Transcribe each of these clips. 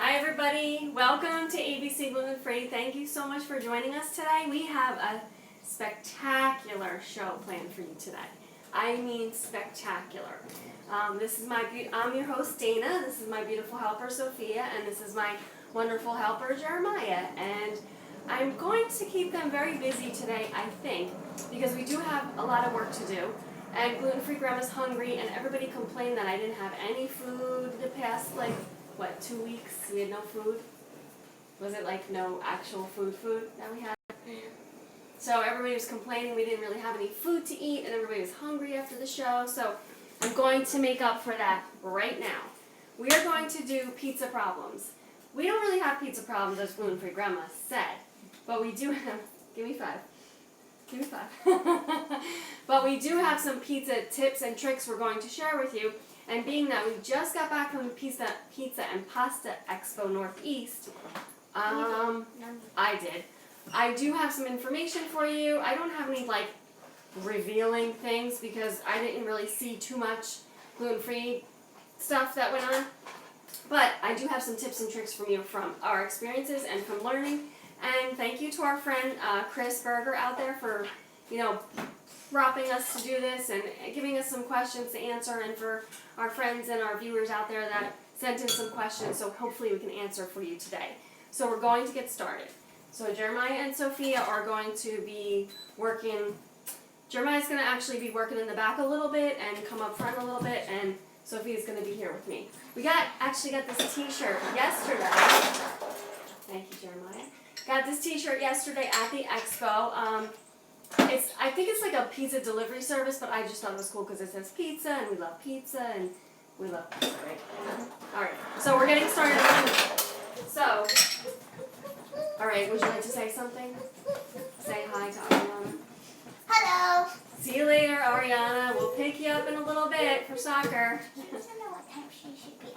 Hi everybody, welcome to ABC Gluten Free. Thank you so much for joining us today. We have a spectacular show planned for you today. I mean spectacular. I'm your host Dana, this is my beautiful helper Sophia, and this is my wonderful helper Jeremiah. And I'm going to keep them very busy today, I think, because we do have a lot of work to do. And Gluten Free Grandma's hungry, and everybody complained that I didn't have any food the past, 2 weeks? We had no food? Was it no actual food that we had? So everybody was complaining we didn't really have any food to eat, and everybody was hungry after the show. So I'm going to make up for that right now. We are going to do pizza problems. We don't really have pizza problems, as Gluten Free Grandma said, but we do have, give me five. But we do have some pizza tips and tricks we're going to share with you. And being that we just got back from the Pizza and Pasta Expo Northeast, I did. I do have some information for you. I don't have any revealing things because I didn't really see too much gluten-free stuff that went on. But I do have some tips and tricks from you from our experiences and from learning. And thank you to our friend Chris Berger out there for, prompting us to do this and giving us some questions to answer, and for our friends and our viewers out there that sent in some questions, so hopefully we can answer for you today. So we're going to get started. So Jeremiah and Sophia are going to be working. Jeremiah's going to actually be working in the back a little bit and come up front a little bit, and Sophia's going to be here with me. We actually got this t-shirt yesterday. Thank you, Jeremiah. Got this t-shirt yesterday at the expo. I think it's like a pizza delivery service, but I just thought it was cool because it says pizza, and we love pizza, and we love pizza, right? Alright, so we're getting started. So, alright, would you like to say something? Say hi to Ariana. Hello. See you later, Ariana. We'll pick you up in a little bit for soccer.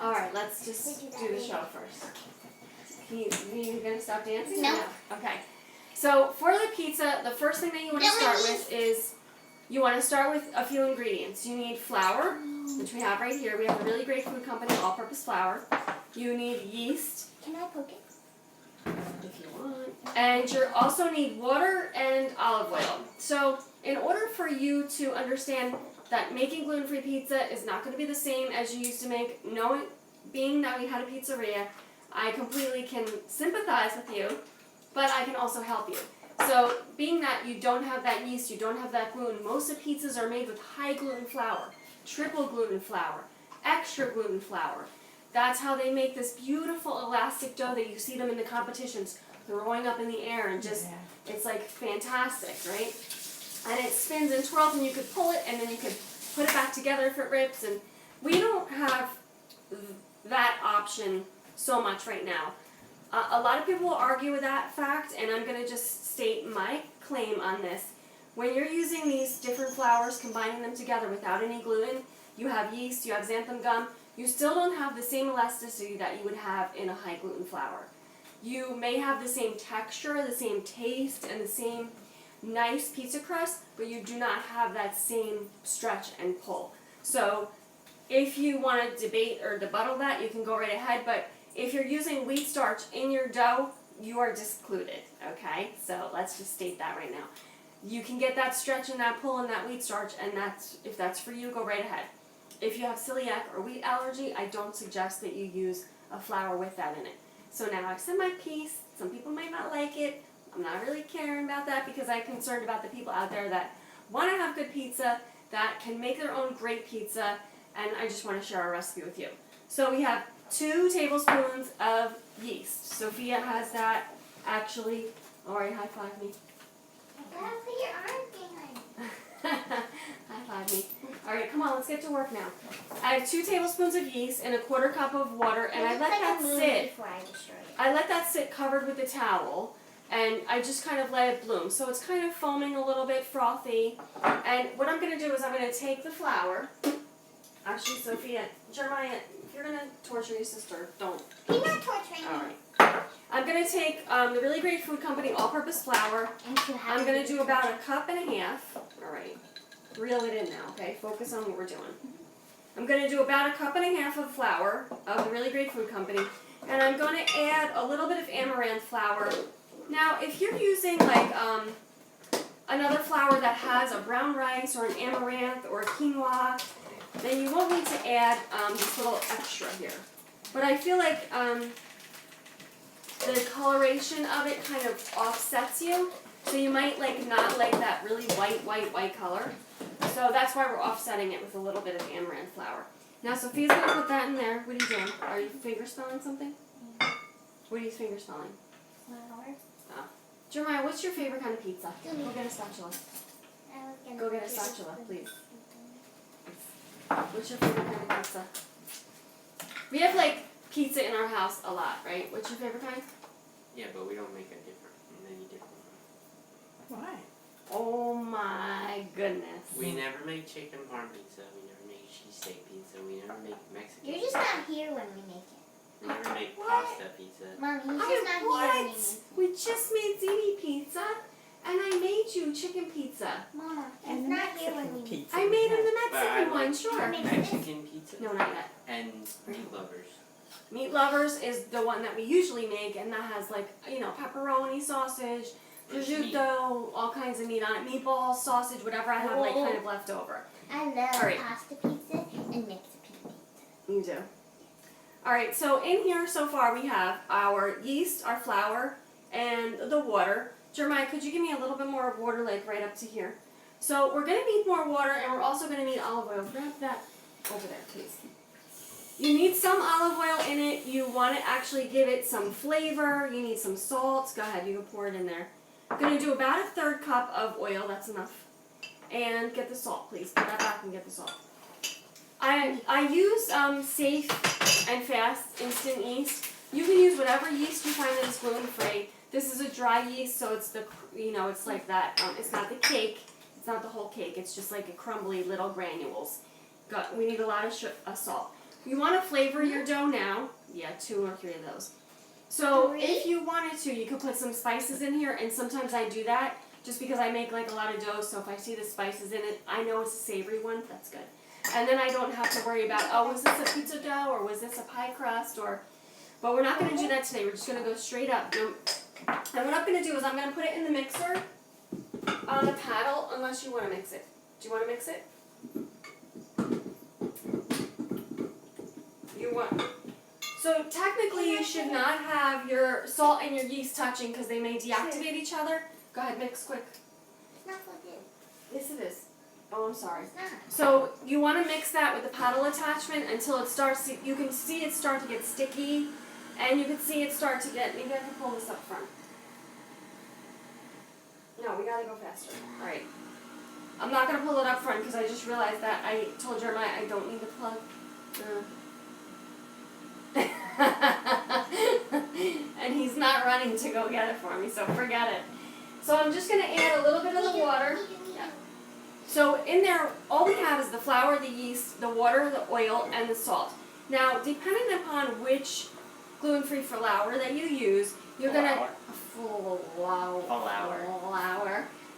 Alright, let's just do the show first. You going to stop dancing? No. Okay. So for the pizza, the first thing that you want to start with is you want to start with a few ingredients. You need flour, which we have right here. We have a really great food company, all-purpose flour. You need yeast. Can I poke it? If you want. And you also need water and olive oil. So in order for you to understand that making gluten-free pizza is not going to be the same as you used to make, being that we had a pizzeria, I completely can sympathize with you, but I can also help you. So being that you don't have that yeast, you don't have that gluten, most of the pizzas are made with high gluten flour, triple gluten flour, extra gluten flour. That's how they make this beautiful elastic dough that you see them in the competitions throwing up in the air, and just, it's fantastic, right? And it spins and twirls, and you could pull it, and then you could put it back together if it rips, and we don't have that option so much right now. A lot of people will argue with that fact, and I'm going to just state my claim on this. When you're using these different flours, combining them together without any gluten, you have yeast, you have xanthan gum, you still don't have the same elasticity that you would have in a high gluten flour. You may have the same texture, the same taste, and the same nice pizza crust, but you do not have that same stretch and pull. So if you want to debate or debuttal that, you can go right ahead, but if you're using wheat starch in your dough, you are discluded, okay? So let's just state that right now. You can get that stretch and that pull and that wheat starch, and if that's for you, go right ahead. If you have celiac or wheat allergy, I don't suggest that you use a flour with that in it. So now I've said my piece. Some people might not like it. I'm not really caring about that because I'm concerned about the people out there that want to have good pizza, that can make their own great pizza, and I just want to share our recipe with you. So we have 2 tablespoons of yeast. Sophia has that actually. Alright, high five me. I gotta put your arm behind. High five me. Alright, come on, let's get to work now. I have 2 tablespoons of yeast and a 1/4 cup of water, and I let that sit. Before I destroy it. I let that sit covered with a towel, and I just kind of let it bloom. So it's kind of foaming a little bit, frothy. And what I'm going to do is I'm going to take the flour. Actually, Sophia, Jeremiah, if you're going to torture your sister, don't. He's not torturing me. Alright. I'm going to take the Really Great Food Company all-purpose flour. I'm going to do about 1.5 cups. Alright. Reel it in now, okay? Focus on what we're doing. I'm going to do about 1.5 cups of flour of the Really Great Food Company, And I'm going to add a little bit of amaranth flour. Now, if you're using like another flour that has a brown rice or an amaranth or quinoa, then you won't need to add this little extra here. But I feel like the coloration of it kind of offsets you, so you might like not like that really white color. So that's why we're offsetting it with a little bit of amaranth flour. Now Sophia's gonna put that in there. What are you doing? Are you finger spelling something? What are you finger spelling? Flour. Oh. Jeremiah, what's your favorite kind of pizza? Go get a spatula. Go get a spatula, please. What's your favorite kind of pizza? We have like pizza in our house a lot, right? What's your favorite kind? Yeah, but we don't make many different ones. Why? Oh my goodness. We never make chicken parm pizza. We never make cheesesteak pizza. We never make Mexican You're just not here when we make it. We never make What? pasta pizza. Mommy, he's just not here when we make it. We just made ziti pizza, and I made you chicken pizza. Mama, he's And the not here when Mexican we make it. pizza. I made him the But I Mexican one, like sure. Mexican pizza No, not yet. and meat lovers. Meat Lovers is the one that we usually make, and that has like, you know, pepperoni, sausage, prosciutto, all kinds of meat on it, meatballs, sausage, whatever I have like kind of left over. I love Alright. pasta pizza and Mexican pizza. You do. Alright, so in here so far we have our yeast, our flour, and the water. Jeremiah, could you give me a little bit more water, like right up to here? So we're going to need more water, and we're also going to need olive oil. Grab that over there, please. You need some olive oil in it. You want to actually give it some flavor. You need some salt. Go ahead, you can pour it in there. I'm going to do about a 1/3 cup of oil. That's enough. And get the salt, please. Put that back and get the salt. I use safe and fast instant yeast. You can use whatever yeast you find that is gluten-free. This is a dry yeast, so it's the, you know, it's like that. It's not the cake. It's not the whole cake. It's just like a crumbly little granules. We need a lot of salt. You want to flavor your dough now. Yeah, 2 or 3 of those. So if you wanted to, you could put some spices in here, and sometimes I do that just because I make like a lot of dough, so if I see the spices in it, I know it's a savory one, that's good. And then I don't have to worry about, oh, was this a pizza dough, or was this a pie crust, or, but we're not going to do that today, we're just going to go straight up. And what I'm going to do is I'm going to put it in the mixer on the paddle, unless you want to mix it. Do you want to mix it? You want. So technically you should not have your salt and your yeast touching because they may deactivate each other. Go ahead, mix quick. It's not like it. Yes, it is. Oh, I'm sorry. It's not. So you want to mix that with the paddle attachment until it starts to, you can see it start to get sticky, and you can see it start to get, maybe I can pull this up front. No, we gotta go faster. Alright. I'm not gonna pull it up front because I just realized that I told Jeremiah I don't need the plug. And he's not running to go get it for me, so forget it. So I'm just going to add a little bit of the water. Yeah. So in there, all we have is the flour, the yeast, the water, the oil, and the salt. Now, depending upon which gluten-free flour that you use, you're going to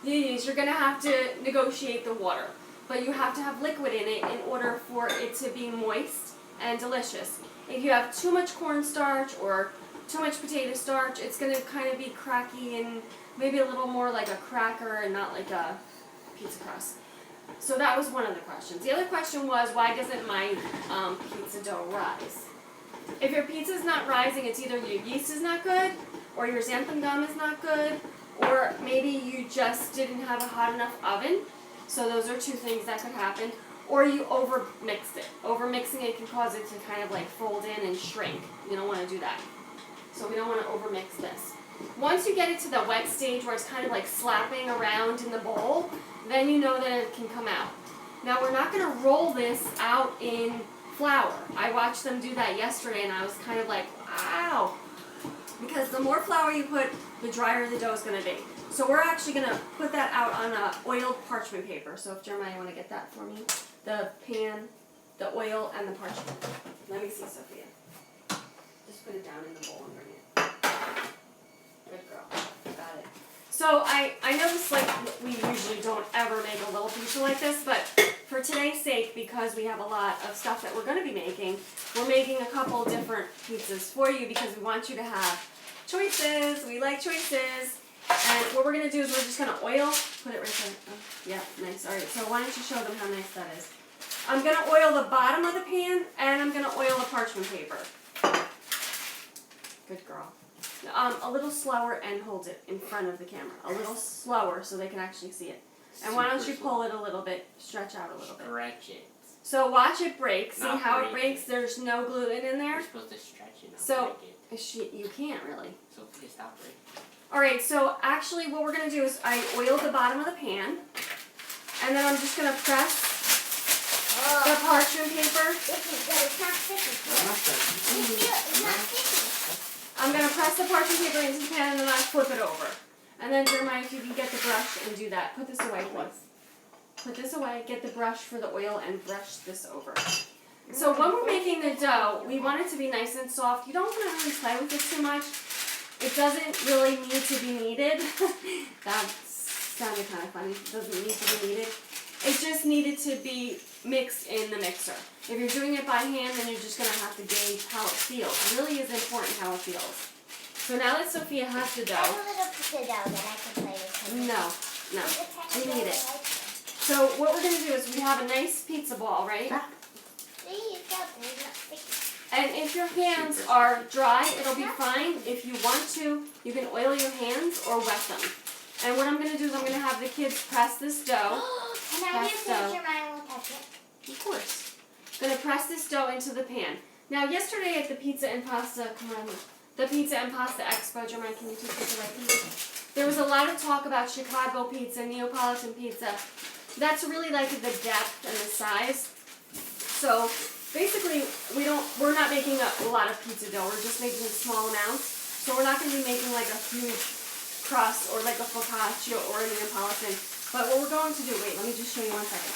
you're going to have to negotiate the water. But you have to have liquid in it in order for it to be moist and delicious. If you have too much cornstarch or too much potato starch, it's going to kind of be cracky and maybe a little more like a cracker and not like a pizza crust. So that was one of the questions. The other question was, why doesn't my pizza dough rise? If your pizza is not rising, it's either your yeast is not good, or your xanthan gum is not good, or maybe you just didn't have a hot enough oven. So those are 2 things that could happen. Or you over-mixed it. Over-mixing it can cause it to kind of like fold in and shrink. You don't want to do that. So we don't want to over-mix this. Once you get it to the wet stage where it's kind of like slapping around in the bowl, then you know that it can come out. Now we're not going to roll this out in flour. I watched them do that yesterday and I was kind of like, wow. Because the more flour you put, the drier the dough is going to be. So we're actually going to put that out on a oiled parchment paper. So if Jeremiah, you want to get that for me? The pan, the oil, and the parchment. Let me see, Sophia. Just put it down in the bowl and bring it. Good girl. Got it. So I know this, like, we usually don't ever make a little pizza like this, but for for today's sake, because we have a lot of stuff that we're going to be making, we're making a couple different pizzas for you because we want you to have choices. We like choices. And what we're going to do is we're just going to oil, put it right there. Oh, yeah, nice. All right, so why don't you show them how nice that is. I'm going to oil the bottom of the pan, and I'm going to oil the parchment paper. Good girl. A little slower and hold it in front of the camera. A little slower so they can actually see it. And why don't you pull it a little bit, stretch out a little bit. Stretch it. So watch it break. See Not how break it breaks? it. There's no gluten in there. You're supposed to stretch it, not So break it. you can't really. So please stop breaking. Alright, so actually what we're going to do is I oiled the bottom of the pan. And then I'm just going to press the parchment paper. It's not sticky. I'm not sticky. It's not sticky. I'm going to press the parchment paper into the pan and then I flip it over. And then Jeremiah, if you can get the brush and do that. Put this away, please. Put this away, get the brush for the oil and brush this over. So when we're making the dough, we want it to be nice and soft. You don't want to really play with it too much. It doesn't really need to be kneaded. That sounded kind of funny. It doesn't need to be kneaded. It just needed to be mixed in the mixer. If you're doing it by hand, then you're just going to have to gauge how it feels. It really is important how it feels. So now that Sophia has the I dough. have a little piece of dough that I can play with. No. We need it. So what we're going to do is we have a nice pizza ball, right? See, it's not sticky. And if your hands are dry, it'll be fine. If you want to, you can oil your hands or wet them. And what I'm going to do is I'm going to have the kids press this dough. Can I do picture mine won't touch it? Of course. Going to press this dough into the pan. Now yesterday at the Pizza and Pasta, the Pizza and Pasta Expo, Jeremiah, can you take this away please? There was a lot of talk about Chicago pizza, Neapolitan pizza. That's really like the depth and the size. So basically, we're not making a lot of pizza dough. We're just making small amounts. So we're not going to be making like a huge crust or like a focaccia or a Neapolitan. But what we're going to do, wait, let me just show you 1 second.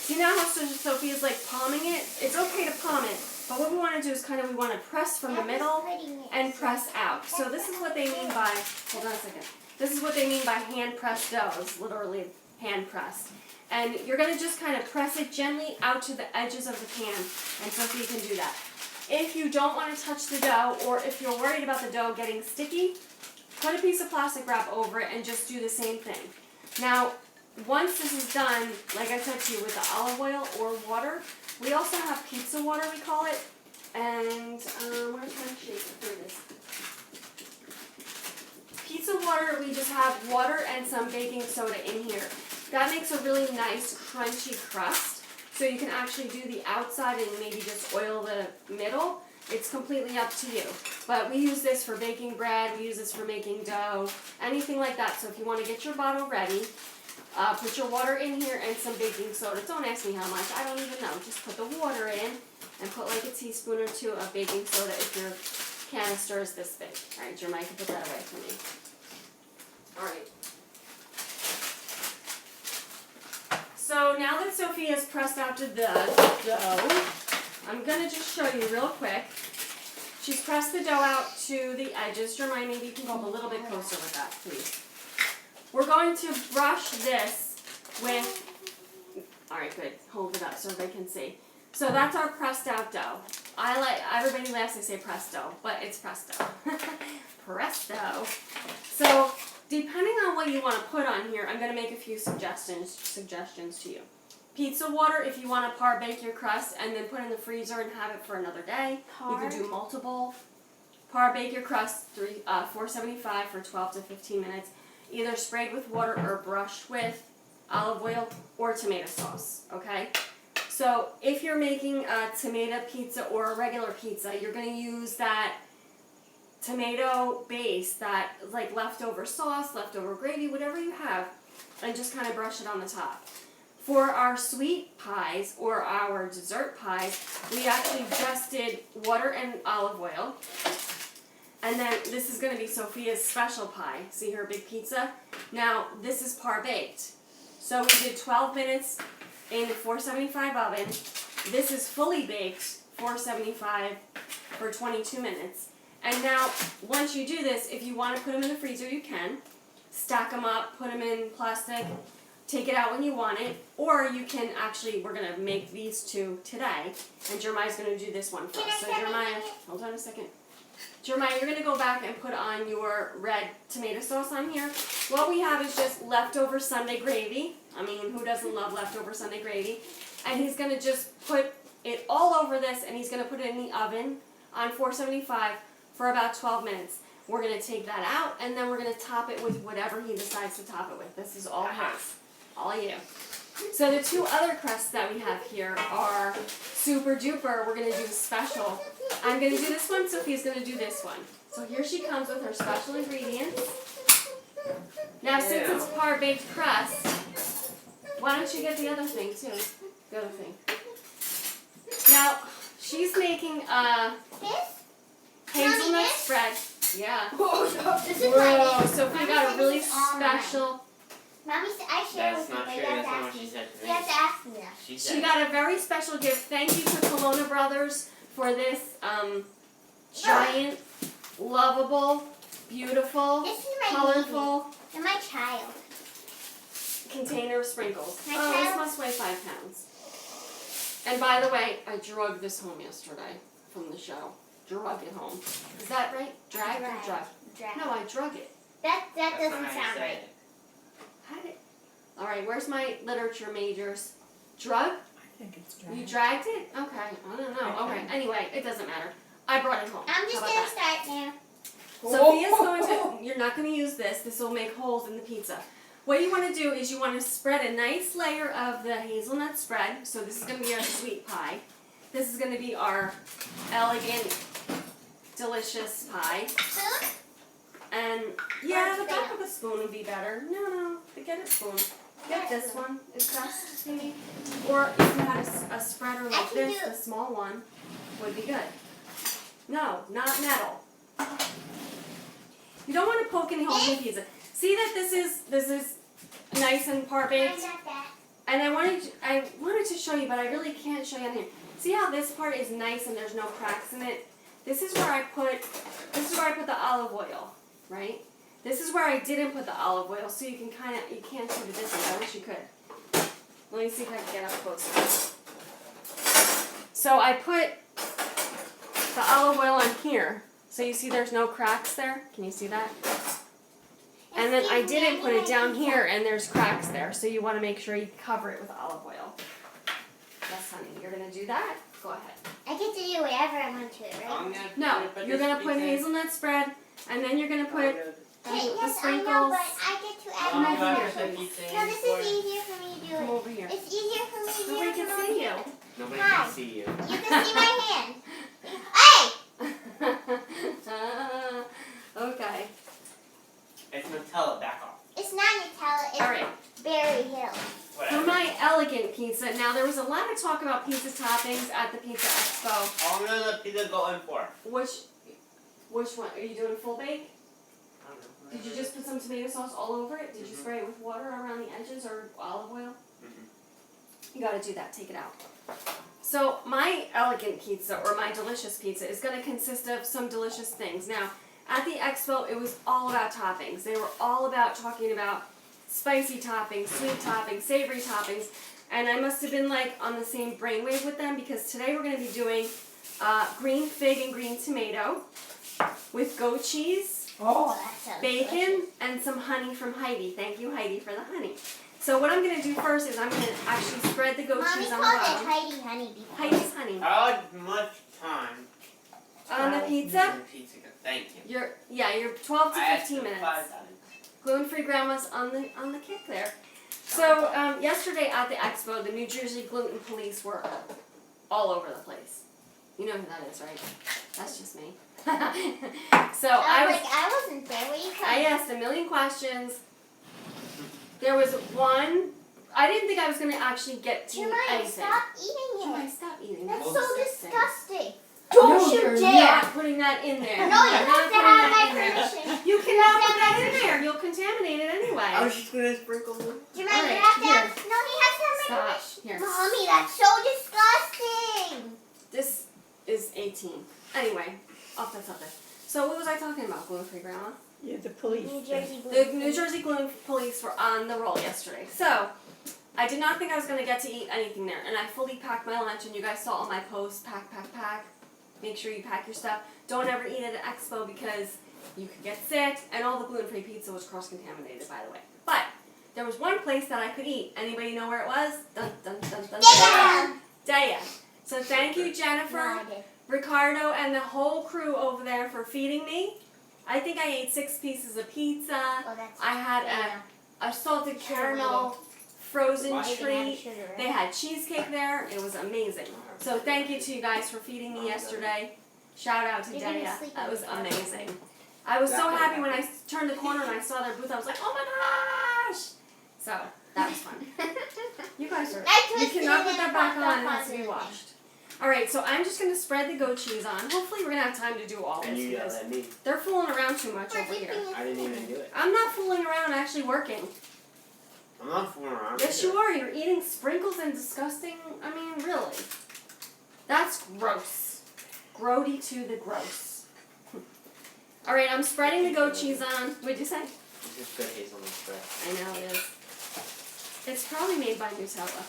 See now how Sophia's like palming it? It's okay to palm it, but what we want to do is we want to press from the middle and press out. So this is what they mean by, hold on a second. This is what they mean by hand pressed dough. It's literally hand pressed. And you're going to just kind of press it gently out to the edges of the pan, and Sophia can do that. If you don't want to touch the dough, or if you're worried about the dough getting sticky, put a piece of plastic wrap over it and just do the same thing. Now, once this is done, like I said to you, with the olive oil or water, we also have pizza water, we call it, and we're going to kind of shake it through this. Pizza water, we just have water and some baking soda in here. That makes a really nice crunchy crust, so you can actually do the outside and maybe just oil the middle. It's completely up to you. But we use this for baking bread, we use this for making dough, anything like that. So if you want to get your bottle ready, put your water in here and some baking soda. Don't ask me how much, I don't even know. Just put the water in and put like a teaspoon or two of baking soda if your canister is this big. Alright, Jeremiah can put that away for me. Alright. So now that Sophia's pressed out the dough, I'm going to just show you real quick. She's pressed the dough out to the edges. Jeremiah, maybe you can go up a little bit closer with that, please. We're going to brush this with, alright, good. Hold it up so everybody can see. So that's our pressed out dough. Everybody laughs, they say presto, but it's presto. Presto. So, depending on what you want to put on here, I'm going to make a few suggestions to you. Pizza water, if you want to par bake your crust and then put it in the freezer and have it for another day. You could do multiple. Par bake your crust, 475 for 12 to 15 minutes. Either sprayed with water or brushed with olive oil or tomato sauce, okay? So if you're making a tomato pizza or a regular pizza, you're going to use that tomato base, that like leftover sauce, leftover gravy, whatever you have, and just kind of brush it on the top. For our sweet pies or our dessert pies, we actually just did water and olive oil. And then this is going to be Sophia's special pie. See her big pizza? Now, this is par baked. So we did 12 minutes in the 475 oven. This is fully baked, 475 for 22 minutes. And now, once you do this, if you want to put them in the freezer, you can. Stack them up, put them in plastic take it out when you want it, or you can actually, we're going to make these two today, and Jeremiah's going to do this one for us. So Jeremiah, hold on a second. Jeremiah, you're going to go back and put on your red tomato sauce on here. What we have is just leftover Sunday gravy. I mean, who doesn't love leftover Sunday gravy? And he's going to just put it all over this, and he's going to put it in the oven on 475 for about 12 minutes. We're going to take that out, and then we're going to top it with whatever he decides to top it with. This is all his. All you. So the two other crusts that we have here are super duper. We're going to do a special. I'm going to do this one, Sophia's going to do this one. So here she comes with her special ingredients. Now since it's par-baked crust, why don't you get the other thing too? The other thing. Now, she's making a hazelnut spread. Yeah. This is Whoa, Sophia got a really special... Mommy, I share That's with you, not but true. you have That's to not what ask she me. said to You me. have to ask me that. She She said. got a very special gift. Thank you to Kelowna Brothers for this giant, lovable, beautiful, This is my colorful baby. You're my child. container of sprinkles. My Oh, this child- must weigh 5 pounds. And by the way, I drug this home yesterday from the show. Drug it home. Is that right? Drag or drug? Drag. No, I drug it. That That's doesn't not how you sound say right. it. How did? All right, where's my literature majors? Drug? I think it's dry. You dragged it? Okay, I don't know. Okay, anyway, it doesn't matter. I brought it home. I'm just How gonna about that? start now. Sophia's going to, you're not going to use this. This will make holes in the pizza. What you want to do is you want to spread a nice layer of the hazelnut spread. So this is going to be our sweet pie. This is going to be our elegant, delicious pie. Spoon? And yeah, the back of a spoon would be better. No, get a spoon. Get this one. It's best, maybe. Or if you had a spreader like can this, do- the small one would be good. No, not metal. You don't want to poke any holes in the pizza. See that this is nice and par I baked, got that. and I wanted to show you, but I really can't show you on here. See how this part is nice and there's no cracks in it. This is where I put the olive oil, right? This is where I didn't put the olive oil, so you can't see the difference. I wish you could. Let me see if I can get up closer. So I put the olive oil on here. So you see there's no cracks there? Can you see that? And then I didn't put it down here and there's cracks there. So you want to make sure you cover it with olive oil. Yes, honey, you're going to do that? Go ahead. I get to do whatever I want to, right? I'm gonna No, put you're this going to put pizza in. hazelnut spread and then you're going to put Hey, the yes, I know, sprinkles. but I get to add Come my over here. Put the special. pizza in No, this for- is easier for me to do Come it. over here. It's easier for me to do Nobody it can from see over you. Nobody Hi. can see you. You can see my hand. Hey! Okay. It's Nutella. Back off. It's not Nutella, it's All right. Berry Hill. For Whatever. my elegant pizza, now there was a lot of talk about pizza toppings at the Pizza Expo. How long does the pizza go in for? Which one? Are you doing full bake? I don't know. Did you just put some tomato sauce all over it? Did you spray it with water around the edges or olive oil? You gotta do that, take it out. So my elegant pizza, or my delicious pizza, is gonna consist of some delicious things. Now, at the expo, it was all about toppings. They were all about talking about spicy toppings, sweet toppings, savory toppings, and I must have been like on the same brainwave with them because today we're gonna be doing green fig and green tomato with goat cheese, Oh, that sounds bacon, delicious. and some honey from Heidi. Thank you, Heidi, for the honey. So what I'm going to do first is I'm going to actually spread the goat Mommy cheese called on the it bottom. Heidi Honey before. Heidi's honey. How much time? On the pizza, Pizza. Thank you. you're 12 to I asked 15 for minutes. 5 times. Gluten-free grandma's on the kick there. So yesterday at the expo, the New Jersey gluten police were all over the place. You know who that is, right? That's just me. So I wasn't there. What are you I talking asked a million questions. There was one. I didn't think I was going to actually get to Jemima, anything. stop eating Jemima, it. stop eating. That's Well, so disgusting. disgusting. No, Don't you you're dare. not putting that in there. No, you You're have not to putting have that my in there. permission. You cannot put that in there. You'll contaminate it anyway. I was just gonna sprinkle them. Jemima, All you right, have to here. have. No, he has to have my Stop. permission. Here. Mommy, that's so disgusting. This is 18. Anyway, off the topic. So what was I talking about, gluten-free grandma? Yeah, the police. New Jersey The gluten. New Jersey gluten police were on the roll yesterday. So I did not think I was going to get to eat anything there. And I fully packed my lunch, and you guys saw all my posts, pack, pack, pack. Make sure you pack your stuff. Don't ever eat at an expo because you could get sick, and all the gluten-free pizza was cross-contaminated, by the way. But there was one place that I could eat. Anybody know where it was? Dun, dun, dun, dun, Yeah. Daya. So thank you, No, Jennifer, I did. Ricardo, and the whole crew over there for feeding me. I think I ate 6 pieces of pizza. Oh, that's I had yeah. a salted caramel frozen Why? treat. Sugar, right? They had cheesecake there. It was amazing. So thank you to you guys for feeding me yesterday. Shout out to You're gonna Daya. sleep That in was the car. amazing. I was so happy when I turned the corner and I saw their booth. I was like, oh my gosh! So that was fun. You guys are. I You twisted cannot it put and that back popped on. up It has to be on the washed. All right, so I'm just gonna spread the goat cheese on. Hopefully, we're gonna have time to do all And this you yelled because at me. they're fooling around too much We're over here. dipping it. I didn't even do it. I'm not fooling around. I'm actually working. I'm not fooling around. Yes, you are. You're eating sprinkles and disgusting. I mean, really. That's gross. Grody to the gross. All right, I'm spreading the goat cheese on. What'd you say? It's just good hazelnut spread. I know it is. It's probably made by Nutella.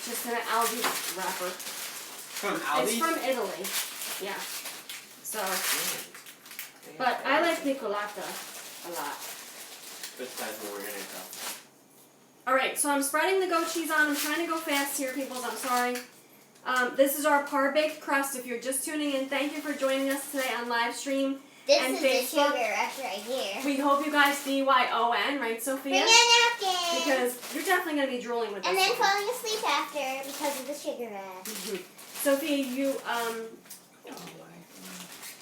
Just in an Aldi wrapper. From Aldi? It's from Italy. Yeah. So, Yeah. but I like piccolata a lot. Besides when we're gonna go. All right, so I'm spreading the goat cheese on. I'm trying to go fast here, peoples. I'm sorry. This is our par-baked crust. If you're just tuning in, thank you for joining us today on live stream. This And is Facebook. the sugar rush right here. We hope you guys DYON, right, Bring Sophia? a napkin. Because you're definitely going to be drooling with And this then one. falling asleep after because of the sugar rush. Sophia, you,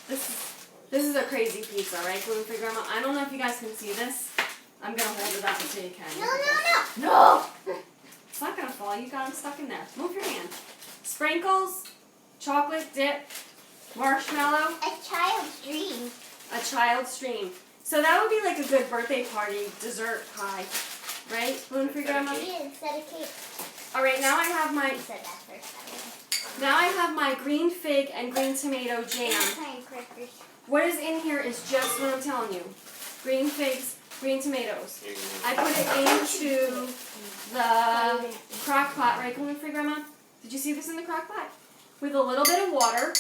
this is a crazy pizza, right, gluten-free grandma? I don't know if you guys can see this. I'm going to hold it up until you can. No, no, no. No! It's not going to fall. You got them stuck in there. Move your hand. Sprinkles, chocolate dip, marshmallow, A child's dream. a child's dream. So that would be like a good birthday party dessert pie, right? Gluten-free grandma? Yeah, instead of cake. All right, now I have my You said that first. now I have my green fig and green tomato jam. Tiny crackers. What is in here is just what I'm telling you. Green figs, green tomatoes. Here you go. I put it into the crock pot, right, gluten-free grandma? Did you see this in the crock pot? With a little bit of water.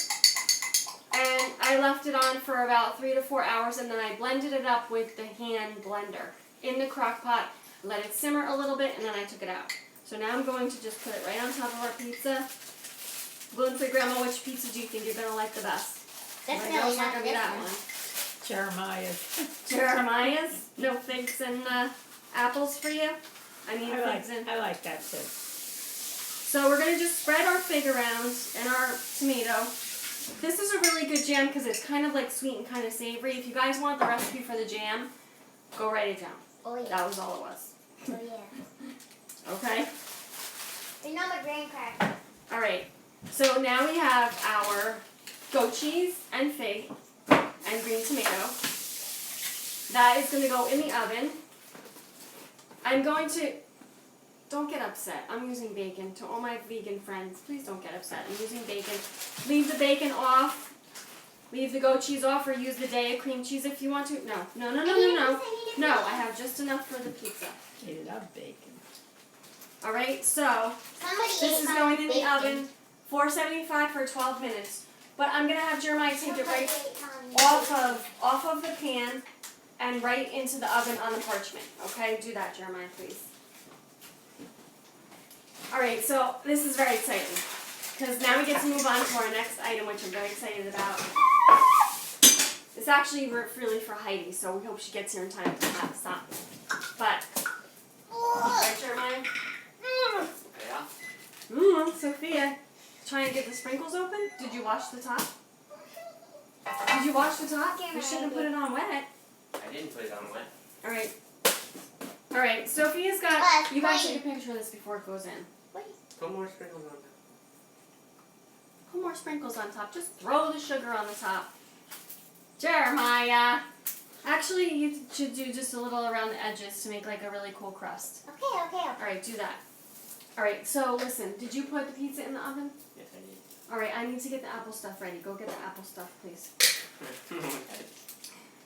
And I left it on for about 3 to 4 hours, and then I blended it up with the hand blender in the crock pot, let it simmer a little bit, and then I took it out. So now I'm going to just put it right on top of our pizza. Gluten-free grandma, which pizza do you think you're going to like the best? My Definitely girl's not gonna this be that one. one. Jeremiah's. Jeremiah's? No figs and apples for you? I mean figs and... I like that too. So we're going to just spread our fig around and our tomato. This is a really good jam because it's kind of like sweet and kind of savory. If you guys want the recipe for the jam, go write it down. Oh yeah. That was all it was. Oh yeah. Okay? There's no more graham crackers. All right. So now we have our goat cheese and fig and green tomato. That is going to go in the oven. I'm going to... Don't get upset. I'm using bacon. To all my vegan friends, please don't get upset. I'm using bacon. Leave the bacon off. Leave the goat cheese off, or use the Daya cream cheese if you want to. No. No, no, no, no, no. No, I have just enough for the pizza. You love bacon. All right, so Somebody this ate is my going in the bacon. oven, 475 for 12 minutes. But I'm going to have Jeremiah take it Somebody right ate my off of the pan and right into the oven on the parchment. Okay, do that, Jeremiah, please. All right, so this is very exciting because now we get to move on to our next item, which I'm very excited about. It's actually really for Heidi, so we hope she gets here in time to have stop. But, right, Jeremiah? Yeah. Sophia, trying to get the sprinkles open. Did you wash the top? Did you wash the top? You shouldn't put it on wet. I didn't put it on wet. All right. All right, Sophia's got, you guys take a picture of this before it goes in. Put more sprinkles on top. Put more sprinkles on top. Just throw the sugar on the top. Jeremiah. Actually, you should do just a little around the edges to make like a really cool crust. Okay. All right, do that. All right, so listen, did you put the pizza in the oven? Yes, I did. All right, I need to get the apple stuff ready. Go get the apple stuff, please.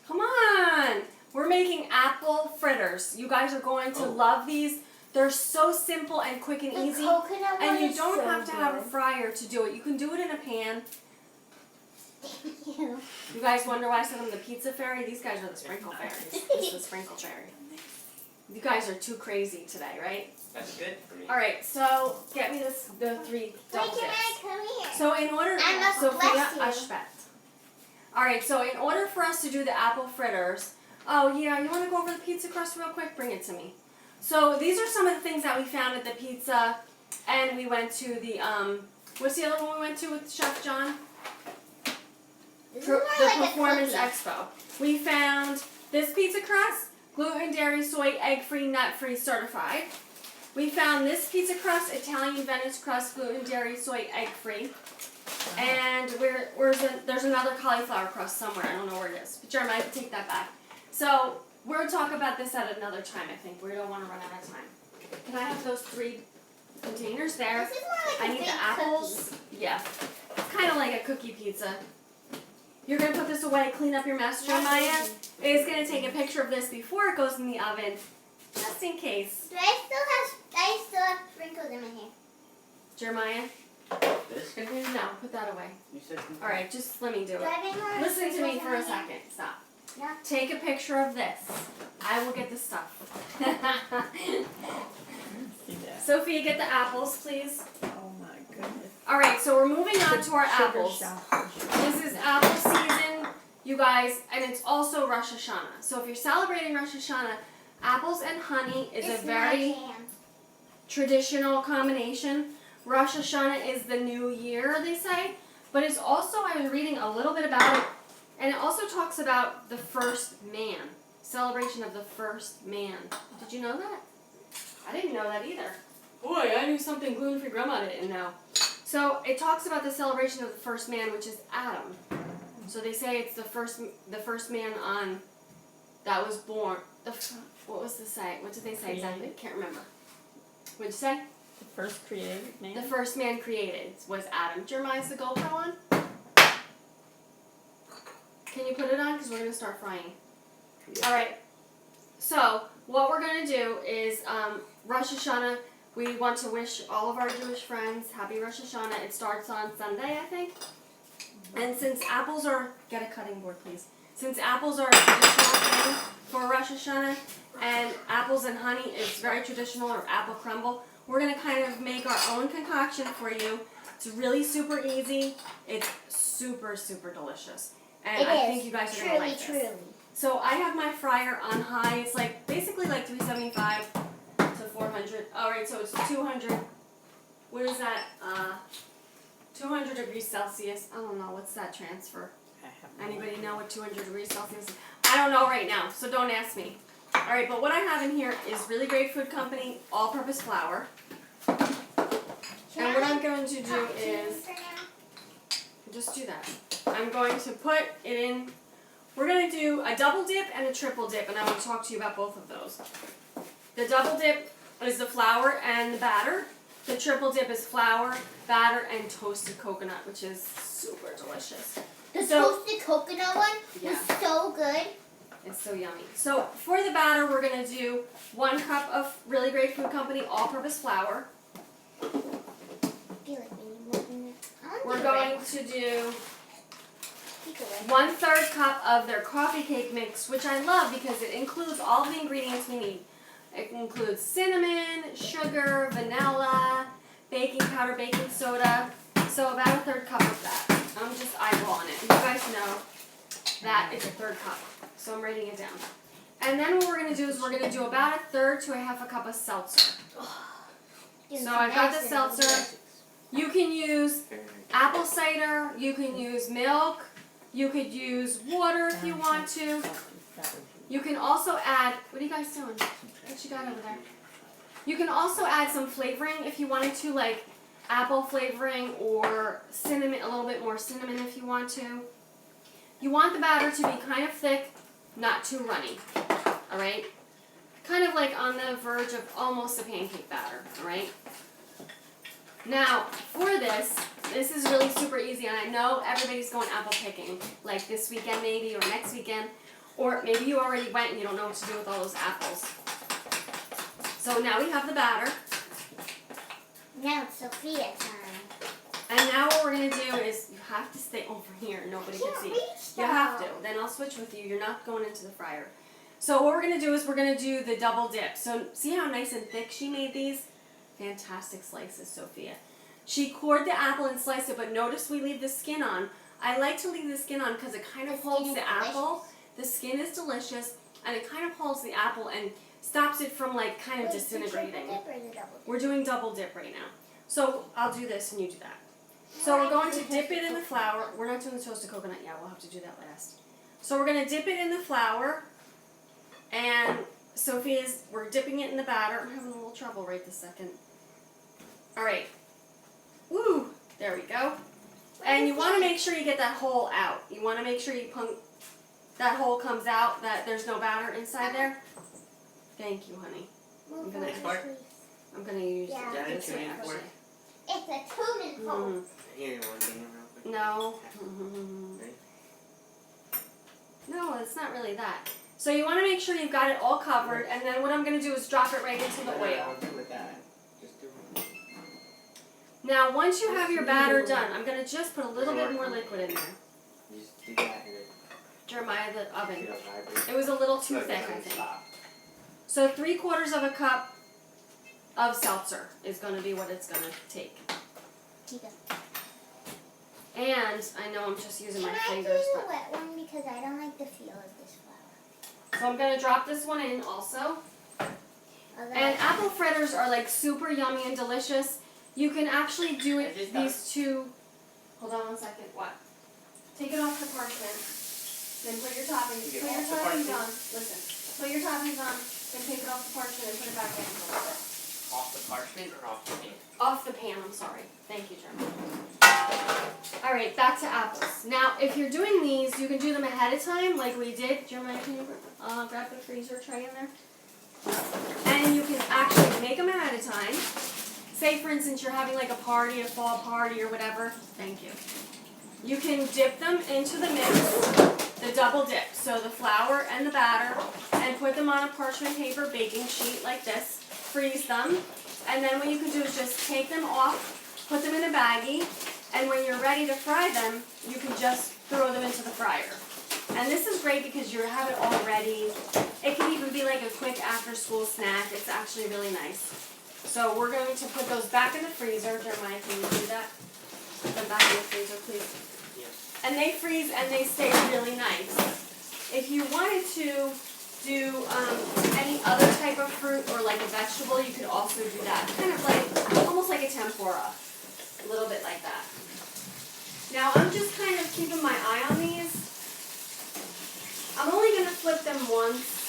Come on! We're making apple fritters. You guys are going to love these. They're so simple and quick and The easy. coconut And one you is don't so have to have a good. fryer to do it. You can do it in a pan. Thank you. You guys wonder why I said I'm the pizza fairy? These guys are the sprinkle fairies. This is the sprinkle fairy. You guys are too crazy today, right? That's good for me. Alright, so get me the 3 Wait, double can dips. I come here? So in order, I must Sophia bless you. Ashbet. Alright, so in order for us to do the apple fritters, oh yeah, you want to go over the pizza crust real quick? Bring it to me. So these are some of the things that we found at the pizza, and we went to the, what's the other one we went to with Chef John? This is The more like a Performance cookie. Expo. We found this pizza crust, gluten, dairy, soy, egg-free, nut-free, certified. We found this pizza crust, Italian Venice crust, gluten, dairy, soy, egg-free. And there's another cauliflower crust somewhere. I don't know where it is. But Jeremiah, I can take that back. So we'll talk about this at another time, I think. We don't want to run out of time. Can I have those 3 containers there? This is more like I a need big the apples. Yeah. It's kind of like a cookie pizza. You're going to put this away, clean up your mess, Jeremiah. Is going to take a picture of this before it goes in the oven, just in case. Do I still have sprinkles in my hair. Jeremiah? This? No, put that away. You said. Alright, just let me do Do it. I have any more Listen to me sprinkles for in a my hair? second. Stop. Yeah. Take a picture of this. I will get the stuff. See that? Sophia, get the apples, please. Oh my goodness. Alright, so we're moving on to our Sugar apples. shop. This is apple season, you guys, and it's also Rosh Hashanah. So if you're celebrating Rosh Hashanah, apples and honey is It's a very my jam. traditional combination. Rosh Hashanah is the new year, they say, but it's also, I was reading a little bit about it, and it also talks about the first man, celebration of the first man. Did you know that? I didn't know that either. Boy, I knew something gluten-free grandma didn't know. So it talks about the celebration of the first man, which is Adam. So they say it's the first man on that was born. What was the say? What did they say exactly? Can't remember. What'd you say? The first created man. The first man created was Adam. Jeremiah's the GoPro on? Can you put it on? Because we're going to start frying. Yeah. Alright. So, what we're going to do is Rosh Hashanah. We want to wish all of our Jewish friends Happy Rosh Hashanah. It starts on Sunday, I think. And since apples are... Get a cutting board, please. Since apples are a traditional thing for Rosh Hashanah, and apples and honey is very traditional, or apple crumble, we're going to kind of make our own concoction for you. It's really super easy. It's super, super delicious. And I think you guys are going to like this. Truly. So I have my fryer on high. It's like basically like 375 to 400. All right, so it's 200. What is that? 200 degrees Celsius. I don't know. What's that transfer? I have no Anybody idea. know what 200 degrees Celsius is? I don't know right now, so don't ask me. All right, but what I have in here is Really Great Food Company all-purpose flour. And what I'm going to do is just do that. I'm going to put it in. We're going to do a double dip and a triple dip, and I want to talk to you about both of those. The double dip is the flour and the batter. The triple dip is flour, batter, and toasted coconut, which is super delicious. The So- toasted coconut one Yeah. was so good. It's so yummy. So for the batter, we're going to do 1 cup of Really Great Food Company all-purpose flour. I feel like we need more than that. I want We're the going red one. to do Take the red 1/3 cup of their coffee cake mix, which I love because it includes all the ingredients we need. It includes cinnamon, sugar, vanilla, baking powder, baking soda. So about 1/3 cup of that. I'm just eyeballing it. You guys know that it's 1/3 cup. So I'm writing it down. And then what we're going to do is we're going to do about 1/3 to 1/2 cup of seltzer. Getting So some I've got the ice in seltzer. You can use apple cider, you can use milk, you could use water if you want to. You can also add, what are you guys doing? What you got over there? You can also add some flavoring if you wanted to, like apple flavoring or cinnamon, a little bit more cinnamon if you want to. You want the batter to be kind of thick, not too runny, alright? Kind of like on the verge of almost a pancake batter, alright? Now, for this is really super easy, and I know everybody's going apple picking, like this weekend maybe, or next weekend, or maybe you already went and you don't know what to do with all those apples. So now we have the batter, Now it's Sophia time. and now what we're going to do is, you have to stay over here, nobody can see. You have to, then I'll switch with you, you're not going into the fryer. So what we're going to do is we're going to do the double dip. So see how nice and thick she made these? Fantastic slices, Sophia. She cored the apple and sliced it, but notice we leave the skin on. I like to leave the skin on because it kind of holds the apple. The skin is delicious, and it kind of holds the apple and stops it from like kind of disintegrating. We're doing double dip right now. So I'll do this and you do that. So we're going to dip it in the flour. We're not doing the toasted coconut yet. We'll have to do that last. So we're going to dip it in the flour, and we're dipping it in the batter. I'm having a little trouble right this second. All right. Woo! There we go. And you want to make sure you get that hole out. You want to make sure that hole comes out, that there's no batter inside there. Thank you, honey. I'm gonna use Yeah. this way, actually. It's a 2-minute pole. Here, you want to real quick? No. Ready? No, it's not really that. So you want to make sure you've got it all covered, and then what I'm going to do is drop it right into the oil. I'll do with that. Just do it. Now, once you have your batter done, I'm going to just put a little bit more liquid in there. You just do that and then Jeremiah, the oven. it'll vibrate. It was a little too Look, thick, it's I gonna think. stop. So 3/4 cup of seltzer is going to be what it's going to take. And I know I'm just using my Can I do fingers, the but wet one because I don't like the feel of this flour. so I'm going to drop this one in also. And apple fritters are like super yummy and delicious. You can actually do it, these two, hold on one second, what? Take it off the parchment, then put your toppings, You put get your off the toppings parchment? on, listen, put your toppings on, then take it off the parchment and put it back in a little bit. Off the parchment or off the pan? Off the pan, I'm sorry. Thank you, Jeremy. Alright, back to apples. Now, if you're doing these, you can do them ahead of time, like we did. Jeremiah, can you grab the freezer tray in there? And you can actually make them ahead of time. Say, for instance, you're having like a party, a fall party or whatever. Thank you. You can dip them into the mix, the double dip. So the flour and the batter, and put them on a parchment paper baking sheet like this. Freeze them. And then what you can do is just take them off, put them in a baggie, and when you're ready to fry them, you can just throw them into the fryer. And this is great because you have it all ready. It can even be like a quick after-school snack. It's actually really nice. So we're going to put those back in the freezer. Jeremiah, can you do that? Put them back in the freezer, please. Yeah. And they freeze and they stay really nice. If you wanted to do any other type of fruit or like a vegetable, you could also do that. Kind of like, almost like a tempura. A little bit like that. Now I'm just kind of keeping my eye on these. I'm only going to flip them once.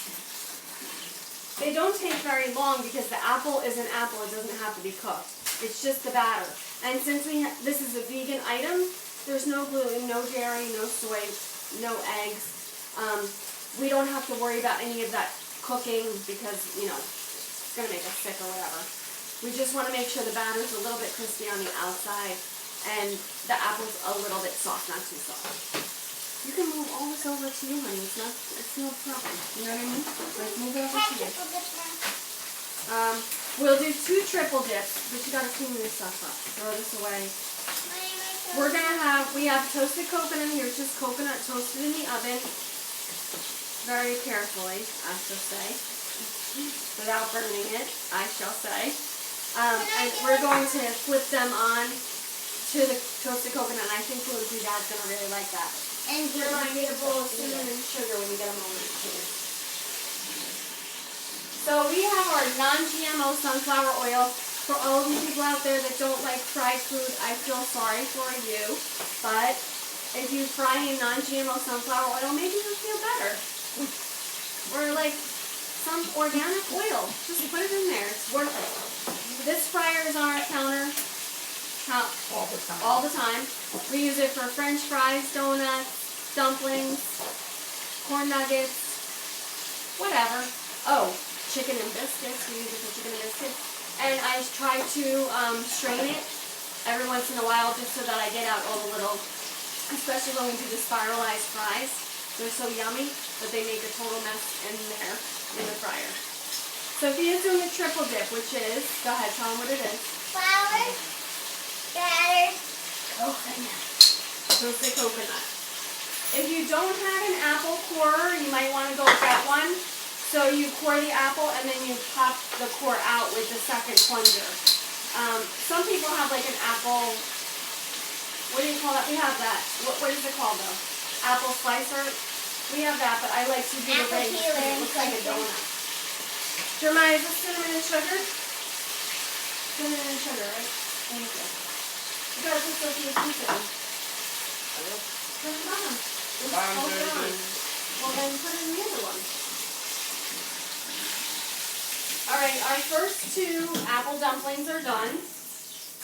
They don't take very long because the apple is an apple. It doesn't have to be cooked. It's just the batter. And since this is a vegan item, there's no gluten, no dairy, no soy, no eggs. We don't have to worry about any of that cooking because, you know, it's going to make us sick or whatever. We just want to make sure the batter's a little bit crispy on the outside and the apple's a little bit soft, not too soft. You can move all this over to you, honey. It's no problem. You know what I mean? Like, move it over to you. We'll do 2 triple dips, but you gotta clean this stuff up. Throw this away. We have toasted coconut here. It's just coconut toasted in the oven. Very carefully, I shall say. Without burning it, I shall say. And we're going to flip them on to the toasted coconut, and I think Lucy Dad's gonna really like that. And You're going to need a bowl of cinnamon and sugar when you get a moment here. So we have our non-GMO sunflower oil. For all of you people out there that don't like fried food, I feel sorry for you. But if you fry in non-GMO sunflower oil, maybe you'll feel better. Or like some organic oil. Just put it in there. It's worth it. This fryer is on our counter. All the time. All the time. We use it for French fries, donuts, dumplings, corn nuggets, whatever. Oh, chicken and biscuits. We use it for chicken and biscuits. And I try to strain it every once in a while just so that I get out all the little, especially when we do the spiralized fries. They're so yummy, but they make a total mess in there in the fryer. Sophia's doing a triple dip, which is, go ahead, tell them what it is. Flour, batter, Coconut. Toasted coconut. If you don't have an apple corer, you might want to go get one. So you core the apple and then you pop the core out with the second plunger. Some people have like an apple, what do you call that? We have that. What is it called though? Apple slicer. We have that, but I like to do the Apple rings because peeler it and looks like a slicer. donut. Jeremiah, is this cinnamon and sugar? Cinnamon and sugar, right? Thank you. You gotta put Sophia's pizza in. Turn it on. Just hold it on. Well, then put in the other one. Alright, our first two apple dumplings are done.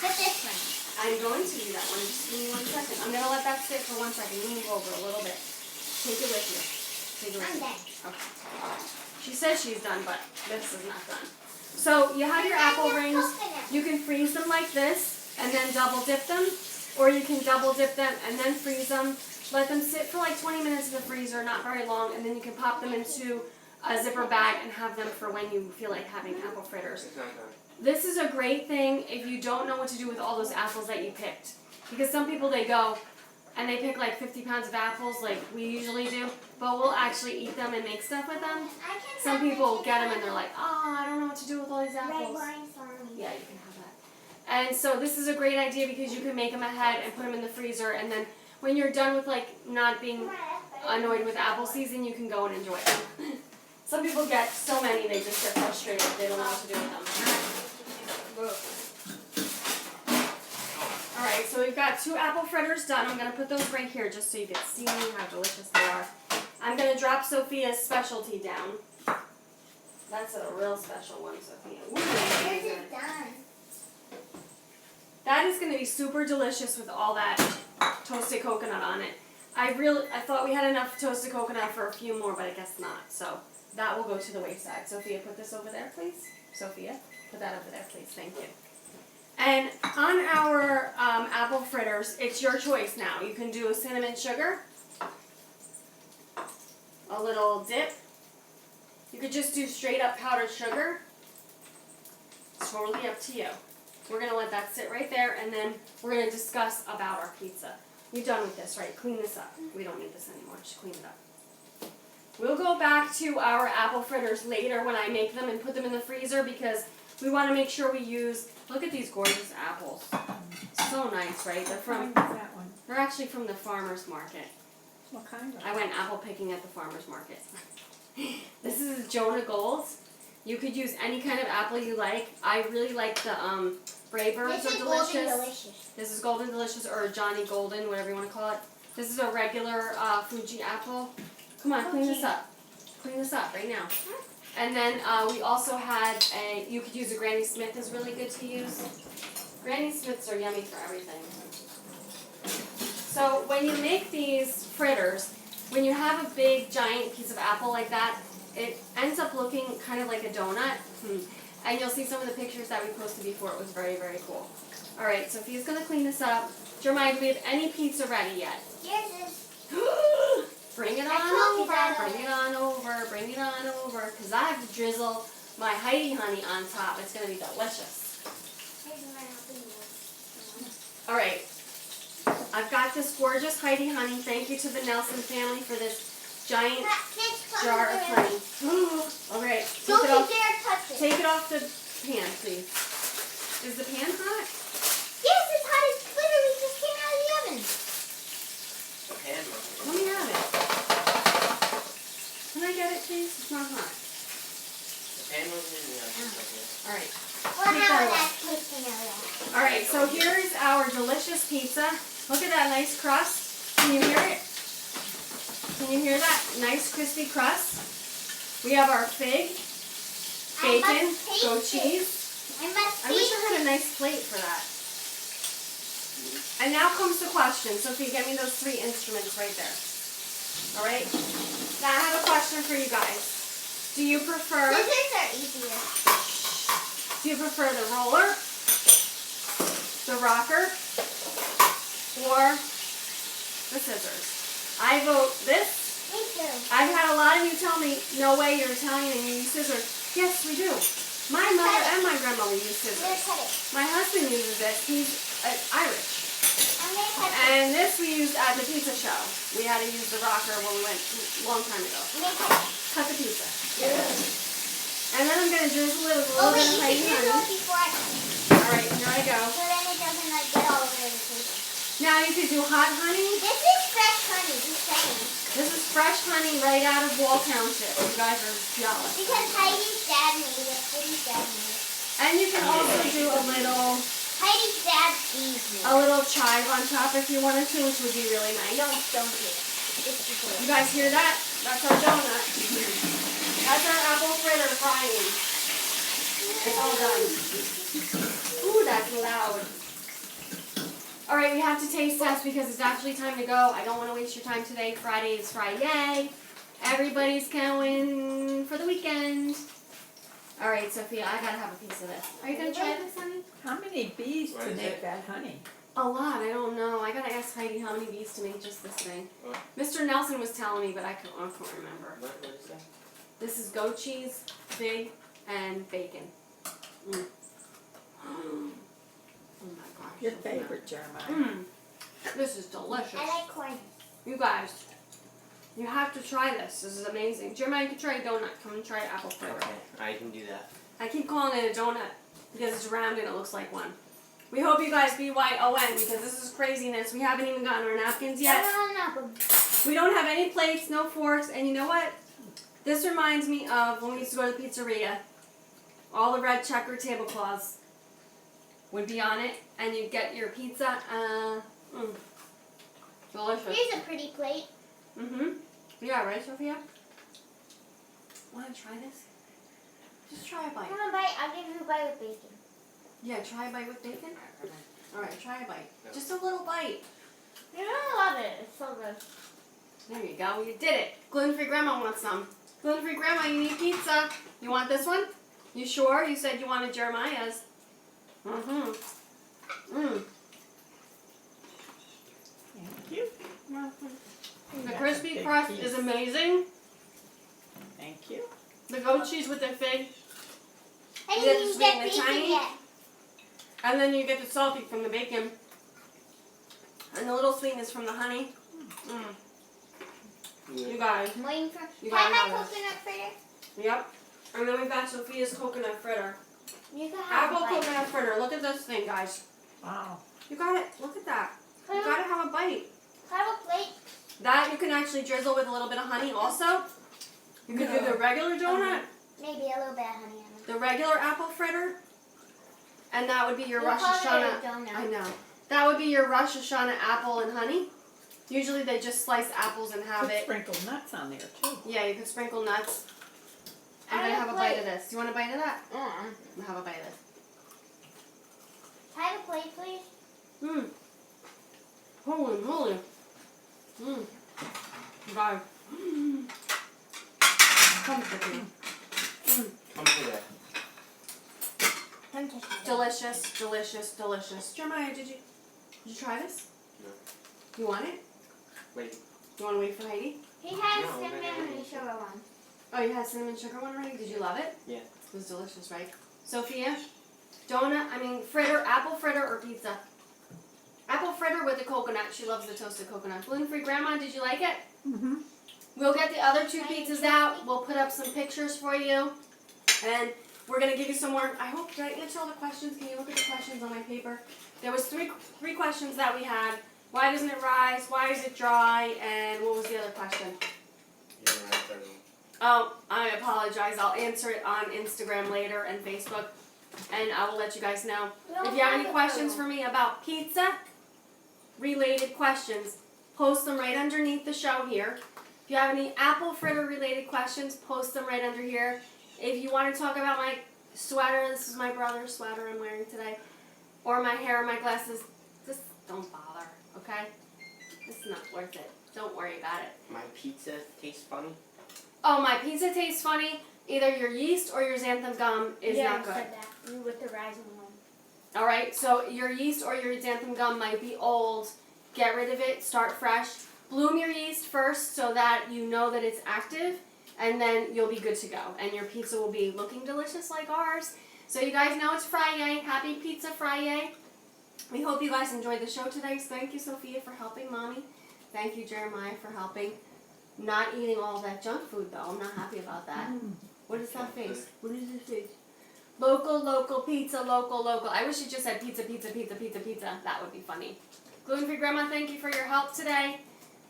put this one. I'm going to do that one. Just give me 1 second. I'm going to let that sit for 1 second. Move over a little bit. Take it with you. Take it with I'm you. done. Okay. She says she's done, but this is not done. So you have your apple rings. You can freeze them like this and then double dip them. Or you can double dip them and then freeze them. Let them sit for like 20 minutes in the freezer, not very long, and then you can pop them into a zipper bag and have them for when you feel like having apple fritters. This is a great thing if you don't know what to do with all those apples that you picked. Because some people, they go and they pick like 50 pounds of apples like we usually do, but we'll actually eat them and make stuff with them. Some people get them and they're like, oh, I don't know what to do with all these Red apples. wine for me. Yeah, you can have that. And so this is a great idea because you can make them ahead and put them in the freezer, and then when you're done with like not being annoyed with apple season, you can go and enjoy them. Some people get so many they just get frustrated. They don't know what to do with them. Alright, so we've got 2 apple fritters done. I'm going to put those right here just so you can see how delicious they are. I'm going to drop Sophia's specialty down. That's a real special one, Sophia. Ooh, Yours is done. that is going to be super delicious with all that toasted coconut on it. I thought we had enough toasted coconut for a few more, but I guess not. So that will go to the wayside. Sophia, put this over there, please. Sophia, put that over there, please. Thank you. And on our apple fritters, it's your choice now. You can do a cinnamon sugar, a little dip. You could just do straight up powdered sugar. It's totally up to you. We're going to let that sit right there, and then we're going to discuss about our pizza. You're done with this, right? Clean this up. We don't need this anymore. Just clean it up. We'll go back to our apple fritters later when I make them and put them in the freezer because we want to make sure we use, look at these gorgeous apples. So nice, right? They're from, that one. they're actually from the farmer's market. What kind of? I went apple picking at the farmer's market. This is Jonah Gold's. You could use any kind of apple you like. I really like the Braybirds This are is delicious. golden delicious. This is Golden Delicious or Johnny Golden, whatever you want to call it. This is a regular Fuji apple. Come on, clean this up. Clean this up right now. And then we also had you could use a Granny Smith is really good to use. Granny Smiths are yummy for everything. So when you make these fritters, when you have a big giant piece of apple like that, it ends up looking kind of like a donut. And you'll see some of the pictures that we posted before. It was very, very cool. Alright, Sophia's going to clean this up. Jeremiah, do we have any pizza ready yet? Yours is. Bring it I on told you over, that bring it on over, bring it on over, because I have to drizzle my Heidi honey on top. It's going to be delicious. Alright, I've got this gorgeous Heidi honey. Thank you to the Nelson family for this giant jar of honey. Alright, Don't you dare touch it. take it off the pan, please. Is the pan hot? Yes, it's hot. It literally just came out of the oven. The pan wasn't. Let me have it. Can I get it, please? It's not hot. The pan wasn't in the oven. Alright. Well, Take how that would away. that taste in there? Alright, so here is our delicious pizza. Look at that nice crust. Can you hear it? Can you hear that nice crispy crust? We have our fig, bacon, goat cheese. I must I wish I had a nice plate for that. And now comes the question. Sophie, get me those 3 instruments right there. Alright? Now I have a question for you guys. Do you prefer... Scissors are easier. Do you prefer the roller, the the rocker or the scissors. I vote this. Me too. I've had a lot of you tell me, no way, you're Italian and you use scissors. Yes, we do. My mother and my grandmother use I'm scissors. gonna cut it. My husband uses this. He's Irish. I'm gonna cut it. And this we used at the pizza show. We had to use the rocker when we went a long time ago. I'm gonna cut it. Cut the pizza. And then I'm going to drizzle it with a Oh little wait, bit you of should honey. drizzle it before I cut it. Alright, here I go. So then it doesn't like get all over the table. Now you could do hot honey. This is fresh honey, just saying. This is fresh honey right out of Wall Township. You guys are jealous. Because Heidi's dad made it. Heidi's dad made it. And you can also do Heidi's dad sees me. a little chive on top if you wanted to, which would be really nice. Don't do it. It's too You good. guys hear that? That's our donut. That's our apple fritter frying. It's all done. Ooh, that's loud. Alright, we have to taste test because it's actually time to go. I don't want to waste your time today. Friday is Friday. Everybody's going for the weekend. Alright, Sophia, I gotta have a piece of this. Are you gonna try this, honey? How many bees What to is make it? that honey? A lot, I don't know. I gotta ask Heidi how many bees to make just this thing. What? Mr. Nelson was telling me, but I can't remember. What is that? This is goat cheese, fig, and bacon. Mm. Oh my gosh. Your Sophia. favorite, Jeremiah. Mmm. This is delicious. I like corn. You guys, you have to try this. This is amazing. Jeremiah, you can try a donut. Come and try apple fritter. Okay, I can do that. I keep calling it a donut because it's round and it looks like one. We hope you guys BYON because this is craziness. We haven't even gotten our napkins yet. No. We don't have any plates, no forks, and you know what? This reminds me of when we used to go to the pizzeria. All the red checker tablecloths would be on it, and you'd get your pizza. Delicious. Here's a pretty plate. Mm-hmm. Yeah, right, Sophia? Want to try this? Just try a bite. Come on, bite. I'll give you a bite with bacon. Yeah, try a bite with bacon. Alright, try a bite. Just a little bite. You're gonna love it. It's so good. There you go. You did it. Gluten-free grandma wants some. Gluten-free grandma, you need pizza. You want this one? You sure? You said you wanted Jeremiah's. Mm-hmm. Mmm. Thank you. The That's a crispy big crust piece. is amazing. Thank you. The goat cheese with the fig. I You didn't get even the get sweet and the bacon tiny? yet. And then you get the salty from the bacon. And the little sweetness from the honey. Mmm. You guys. I'm waiting for. You Try gotta my have this. coconut fritter. Yep. And then we've got Sophia's coconut fritter. You can have Apple a bite. coconut fritter. Look at this thing, guys. Wow. You got it. Look at that. You gotta have a bite. Have a plate. That you can actually drizzle with a little bit of honey also. You could do the regular donut, Maybe a little bit of honey on it. the regular apple fritter, and that would be your You Rosh call it a Hashanah. donut. I know. That would be your Rosh Hashanah apple and honey. Usually they just slice apples and have Put it. sprinkled nuts on there too. Yeah, you could sprinkle nuts. I'm I gonna have have a a bite plate. of this. You want a bite of that? I'm gonna have a bite of this. Have a plate, please. Mmm. Holy moly. Mmm. Guys. Mmm. Come with me. Come to that. Don't touch it. Delicious, delicious, delicious. Jeremiah, did you try this? No. You want it? Wait. You want to wait for Heidi? He has No, cinnamon no. and sugar one. Oh, you had cinnamon sugar one already? Did you love it? Yeah. It was delicious, right? Sophia? Fritter, apple fritter or pizza? Apple fritter with the coconut. She loves the toasted coconut. Gluten-free grandma, did you like it? Mm-hmm. We'll get the other two pizzas out. We'll put up some pictures for you. And we're going to give you some more. I hope, did I answer all the questions? Can you look at the questions on my paper? There was three questions that we had. Why doesn't it rise? Why is it dry? And what was the other question? You're right, third one. Oh, I apologize. I'll answer it on Instagram later and Facebook. And I will let you guys know. If you have any questions for me about pizza related questions, post them right underneath the show here. If you have any apple fritter related questions, post them right under here. If you want to talk about my sweater, this is my brother's sweater I'm wearing today, or my hair or my glasses, just don't bother, okay? It's not worth it. Don't worry about it. My pizza tastes funny. Oh, my pizza tastes funny. Either your yeast or your xanthan gum is not good. said that. You with the rising one. Alright, so your yeast or your xanthan gum might be old. Get rid of it, start fresh. Bloom your yeast first so that you know that it's active, and then you'll be good to go. And your pizza will be looking delicious like ours. So you guys know it's Friday. Happy Pizza Friday. We hope you guys enjoyed the show today. So thank you, Sophia, for helping Mommy. Thank you, Jeremiah, for helping. Not eating all that junk food, though. I'm not happy about that. What is that face? What is this face? Local, local, pizza, local, local. I wish you just said pizza, pizza, pizza, pizza, pizza. That would be funny. Gluten-Free Grandma, thank you for your help today.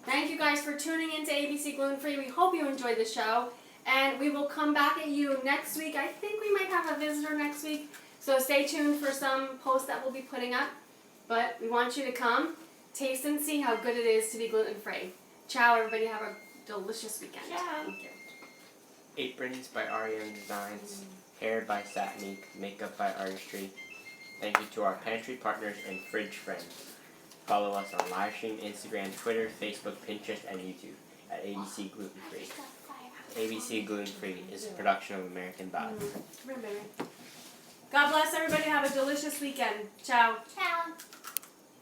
Thank you guys for tuning in to ABC Gluten-Free. We hope you enjoyed the show. And we will come back at you next week. I think we might have a visitor next week. So stay tuned for some posts that we'll be putting up. But we want you to come, taste and see how good it is to be gluten-free. Ciao, everybody. Have a delicious weekend. Ciao. Thank you. Aprons by REM Designs, hair by Satme, makeup by Artistry. Thank you to our pantry partners and fridge friends. Follow us on livestream, Instagram, Twitter, Facebook, Pinterest, and YouTube at ABC Gluten Free. ABC Gluten Free is a production of American Bots. Come here, baby. God bless everybody. Have a delicious weekend. Ciao. Ciao.